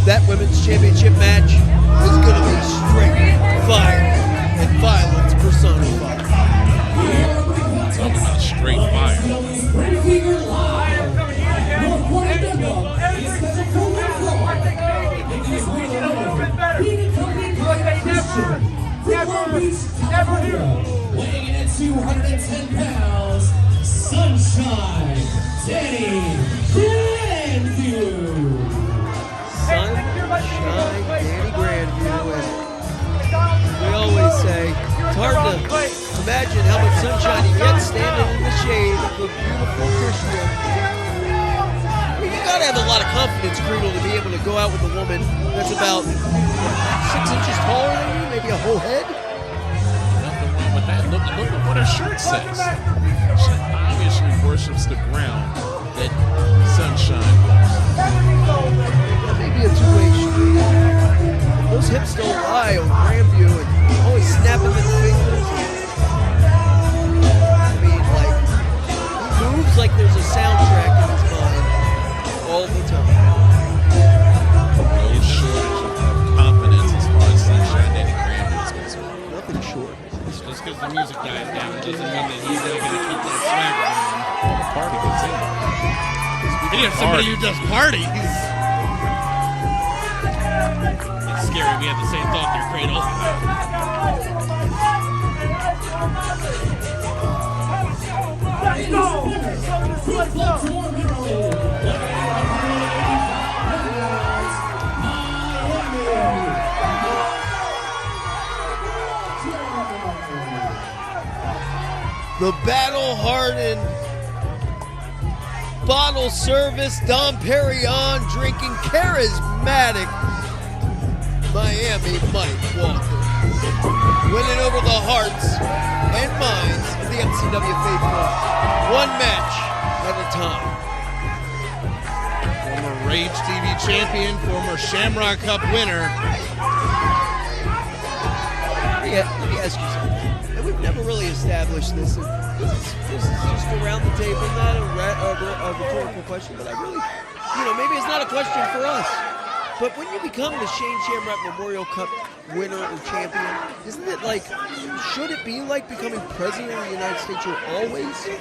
that women's championship match is going to be straight fire and violence personified. Talking about straight fire. Weighing in at 210 pounds, Sunshine Danny Grandview. Sunshine Danny Grandview. And we always say it's hard to imagine how much sunshine he gets standing in the shade of the beautiful Christyan. I mean, you gotta have a lot of confidence, Creedle, to be able to go out with a woman that's about 6 inches taller than you, maybe a whole head. Nothing wrong with that. Look at what her shirt says. She obviously worships the ground that Sunshine was. That may be a two-way street. Those hips don't lie on Grandview and always snapping the fingers. I mean, like, he moves like there's a soundtrack in his mind all the time. No shortage of confidence as far as Sunshine Danny Grandview is concerned. Nothing short. Just because the music dies down doesn't mean that he's not going to keep that swagger going. The party continues. And you have somebody who does parties. It's scary. We had the same thought there, Cradle. The battle-hardened, bottle service, Dom Perignon drinking charismatic Miami Mike Walker. Winning over the hearts and minds of the MCW faithful, one match at a time. Former Rage TV champion, former Shamrock Cup winner. Let me ask you something. And we've never really established this. And this is just around the table, not a rhetorical question, but I really, maybe it's not a question for us. But when you become the Shane Shamrock Memorial Cup winner or champion, isn't it like, should it be like becoming president of the United States? You're always the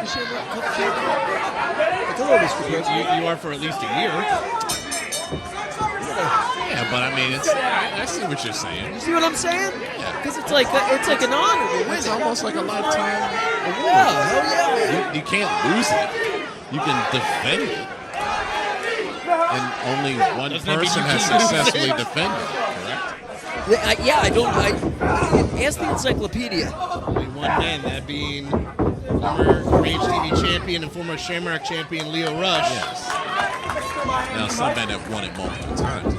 Shamrock Cup champion? Like, hello, Mr. President. You are for at least a year. Yeah, but I mean, I see what you're saying. You see what I'm saying? Because it's like an honor to win. It's almost like a lifetime award. Yeah, hell yeah, man. You can't lose it. You can defend it. And only one person has successfully defended it, correct? Ask the encyclopedia. Only one man, that being former Rage TV champion and former Shamrock champion Leo Rush. Yes. Now, some men have won it multiple times.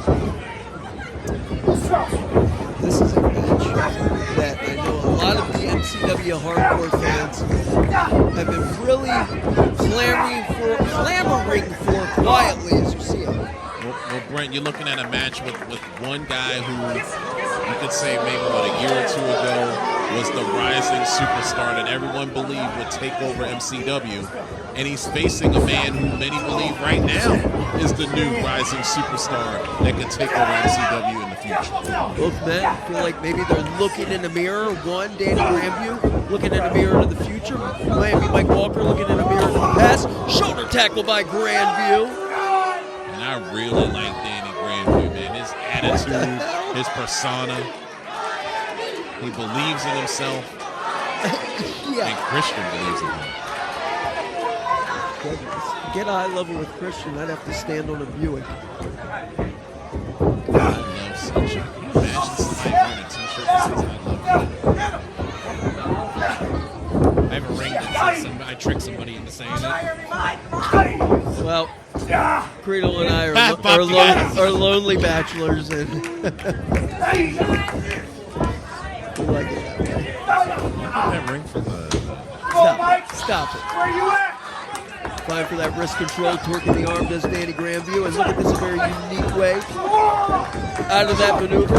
This is a match that I know a lot of the MCW hardcore fans have been really clamoring for quietly as you see it. Well, Brent, you're looking at a match with one guy who you could say maybe a year or two ago was the rising superstar that everyone believed would take over MCW. And he's facing a man who many believe right now is the new rising superstar that could take over MCW in the future. Both men feel like maybe they're looking in the mirror. One, Danny Grandview, looking in the mirror into the future. Miami Mike Walker looking in the mirror into the past. Shoulder tackle by Grandview. And I really like Danny Grandview, man. His attitude, his persona. He believes in himself. Yeah. And Christian believes in him. Get eye level with Christian, I'd have to stand on a Buick. I love Sunshine. Can you imagine somebody wearing a t-shirt that says I love you? I have a ring that says I tricked somebody into saying it. Well, Creedle and I are lonely bachelors, and we like it that way. That ring for the Stop it. Where you at? Fine for that wrist control, torquing the arm does Danny Grandview, and look at this, a very unique way out of that maneuver.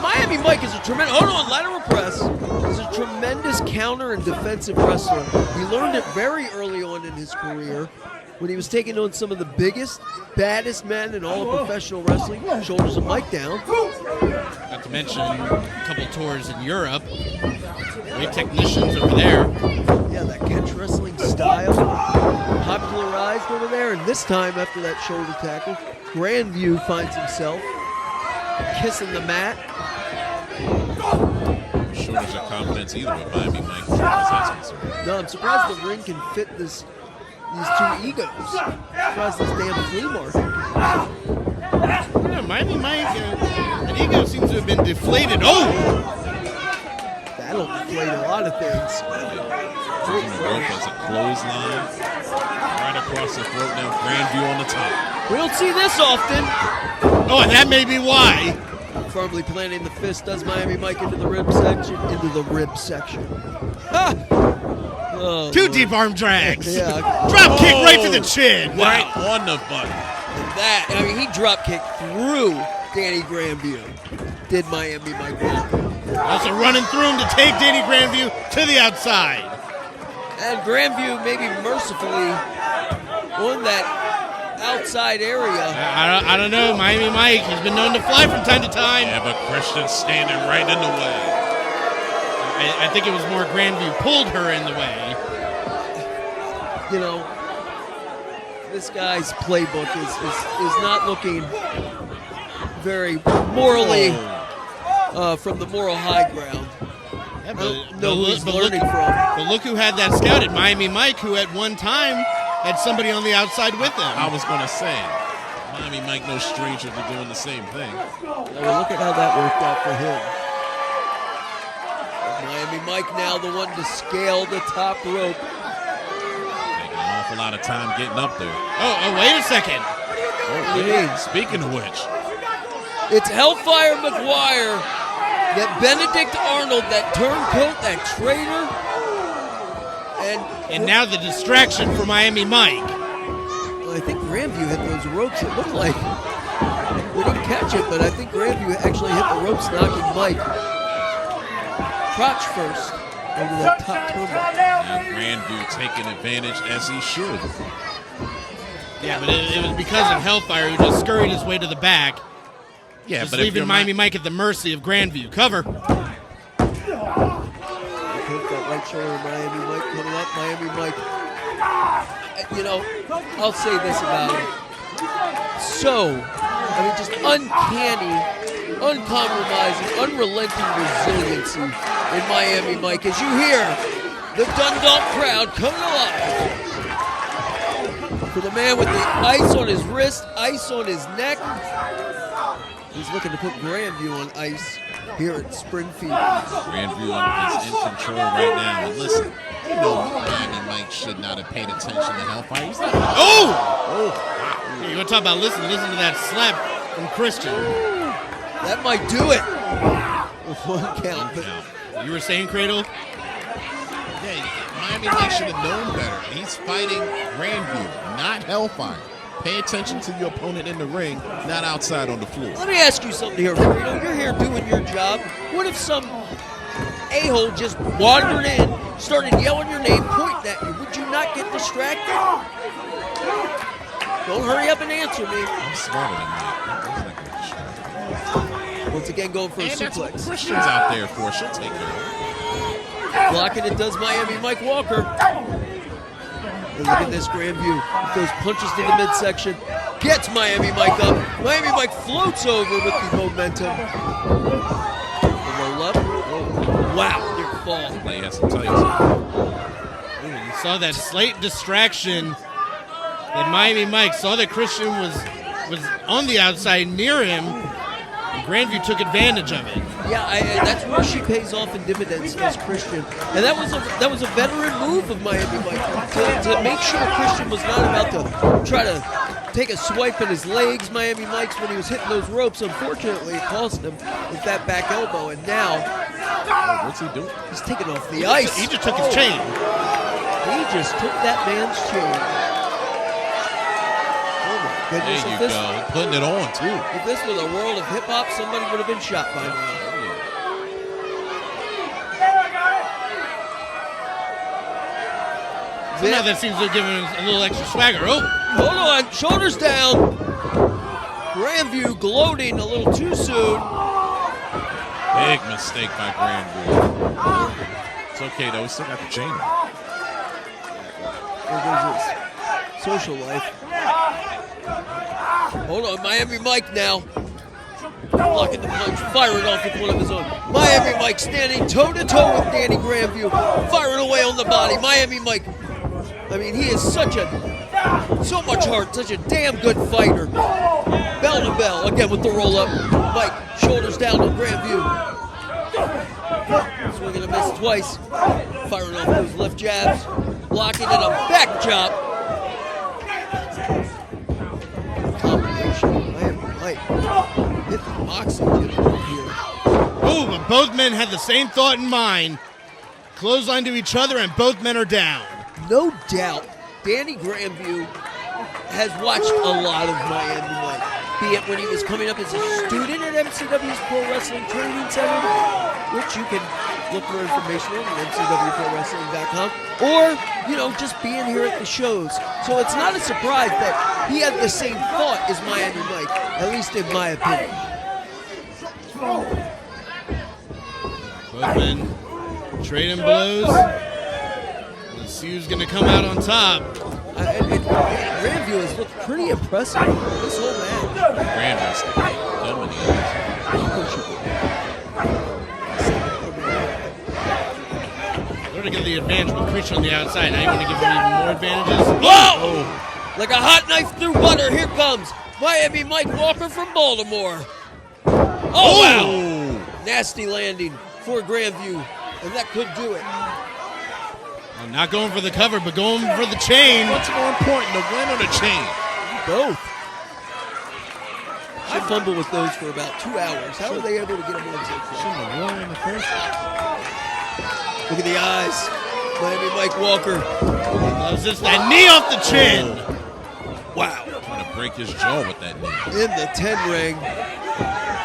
Miami Mike is a tremendous, lateral press, is a tremendous counter and defensive wrestler. He learned it very early on in his career when he was taking on some of the biggest, baddest men in all of professional wrestling. Shoulders of Mike down. Not to mention a couple tours in Europe. Great technicians over there. Yeah, that catch wrestling style popularized over there. And this time, after that shoulder tackle, Grandview finds himself kissing the mat. Shortage of confidence either with Miami Mike. As that's concerned. No, I'm surprised the ring can fit these two egos. Surprised this damn flea market. Yeah, Miami Mike, an ego seems to have been deflated. Oh! That'll deflate a lot of things. Rope as a clothesline. Right across the throat now. Grandview on the top. We don't see this often. Oh, and that may be why. Firmly planting the fist, does Miami Mike into the rib section. Ha! Oh, Two Lord. deep arm drags. Yeah. Drop kick right to the chin. Right on the button. And that, I mean, he drop kicked through Danny Grandview. Did Miami Mike Walker. Also running through him to take Danny Grandview to the outside. And Grandview maybe mercifully on that outside area. I don't know. Miami Mike, he's been known to fly from time to time. Yeah, but Christian's standing right in the way. I think it was more Grandview pulled her in the way. You know, this guy's playbook is not looking very morally from the moral high ground. Yeah, I don't know who he's learning from. But look who had that scouted. Miami Mike, who at one time had somebody on the outside with him. I was going to say, Miami Mike no stranger to doing the same thing. Well, look at how that worked out for him. Miami Mike now the one to scale the top rope. Taking an awful lot of time getting up there. Oh, wait a second. What do you mean? Speaking of which, It's Hellfire McGuire, that Benedict Arnold, that turncoat, that traitor. And now the distraction for Miami Mike. Well, I think Grandview hit those ropes. It looked like we didn't catch it, but I think Grandview actually hit the ropes, knocking Mike crotch first over that top turnbuckle. and Grandview taking advantage as he should. Yeah, but it was because of Hellfire who just scurried his way to the back. Yeah, Just but if leaving you're Miami Mike at the mercy of Grandview. Cover. That right shoulder of Miami Mike coming up. Miami Mike. You know, I'll say this about him. Just uncanny, uncompromising, unrelenting resiliency in Miami Mike. As you hear the Dundalk crowd coming alive for the man with the ice on his wrist, ice on his neck. He's looking to put Grandview on ice here at Springfield. Grandview is in control right now. And listen, you know Miami Mike should not have paid attention to Hellfire. He's not. Oh! Yeah, you want to talk about listen to that slap from Christian. That might do it. With one count. But You were saying, Cradle? Yeah, Miami Mike should have known better. He's fighting Grandview, not Hellfire. Pay attention to your opponent in the ring, not outside on the floor. let me ask you something here, Reno. You're here doing your job. What if some a-hole just wandered in, started yelling your name, pointing at you? Would you not get distracted? Don't hurry up and answer me. I'm smarter than that. That's not gonna distract. Once again, going for a And that's what suplex. Christian's out there for. She'll take care of it. Blocking it does Miami Mike Walker. And look at this Grandview. Those punches to the midsection. Gets Miami Mike up. Miami Mike floats over with the momentum. The roll up. Oh, wow, near fall. He has to tell you something. You saw that slight distraction that Miami Mike saw that Christian was on the outside near him. And Grandview took advantage of it. Yeah, that's where she pays off in dividends as Christian. And that was a veteran move of Miami Mike to make sure Christian was not about to try to take a swipe at his legs. Miami Mike's when he was hitting those ropes, unfortunately, it cost him with that back elbow. And now What's he doing? he's taking off the ice. He just took his chain. He just took that man's chain. Oh my goodness! There you go. Putting it on, too. If this was a world of hip hop, somebody would have been shot by now. bit. Somehow that seems to give him a little extra swagger. Oh, Hold on, shoulders down. Grandview gloating a little too soon. Big mistake by Grandview. It's okay though, we still got the chain. There goes his social life. Hold on, Miami Mike now. Blocking the punch, firing off with one of his own. Miami Mike standing toe-to-toe with Danny Grandview, firing away on the body. Miami Mike, I mean, he is so much heart, such a damn good fighter. Bell to bell, again with the roll-up. Mike, shoulders down on Grandview. Swinging a miss twice. Firing off those left jabs. Blocking and a back chop. Combination. Miami Mike hit the boxing gym here. oh, but both men had the same thought in mind. Clothesline to each other, and both men are down. No doubt, Danny Grandview has watched a lot of Miami Mike, be it when he was coming up as a student at MCW's Pro Wrestling Training Center, which you can look for information on at MCWProWrestling.com, or, just being here at the shows. So it's not a surprise that he had the same thought as Miami Mike, at least in my opinion. Both men trading blows. Let's see who's going to come out on top. Grandview has looked pretty impressive this whole match. Grandview's dominating. They're going to get the advantage with Christyan on the outside. Now you want to give them even more advantages. Whoa! Like a hot knife through butter, here comes Miami Mike Walker from Baltimore. Oh, wow! Nasty landing for Grandview, and that could do it. Well, not going for the cover, but going for the chain. What's more important, the win or the chain? Both. I fumbled with those for about 2 hours. How are they able to get them on so quick? Shouldn't have won in the first. Look at the eyes. Miami Mike Walker. Loves this. That knee off the chin. Wow. Trying to break his jaw with that knee. In the 10 ring.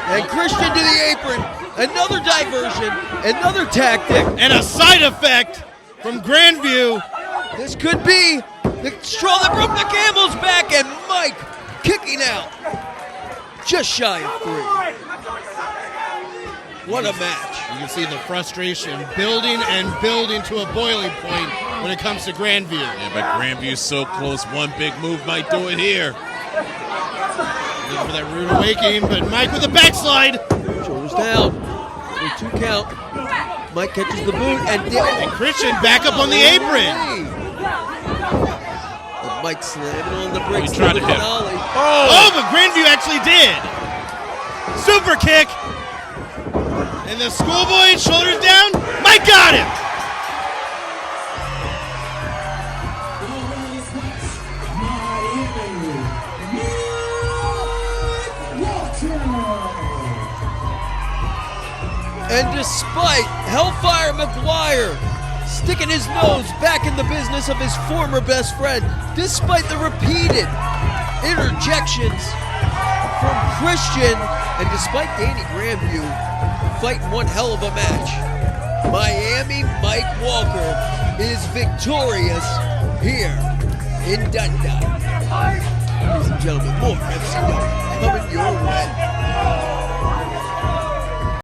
And Christyan to the apron. Another diversion. Another tactic. And a side effect from Grandview. This could be the straw that broke the camel's back, and Mike kicking out. Just shy of 3. What a match. You can see the frustration building and building to a boiling point when it comes to Grandview. Yeah, but Grandview's so close. One big move might do it here. Looking for that rude awakening, but Mike with a backslide. Shoulders down. 2 count. Mike catches the boot, and Christyan back up on the apron. And Mike slamming on the bricks. He tried to hit. Oh, but Grandview actually did. Super kick. And the schoolboy, shoulders down. Mike got him. And despite Hellfire McGuire sticking his nose back in the business of his former best friend, despite the repeated interjections from Christyan, and despite Danny Grandview fighting one hell of a match, Miami Mike Walker is victorious here in Dundee. Ladies and gentlemen, more MCW coming your way.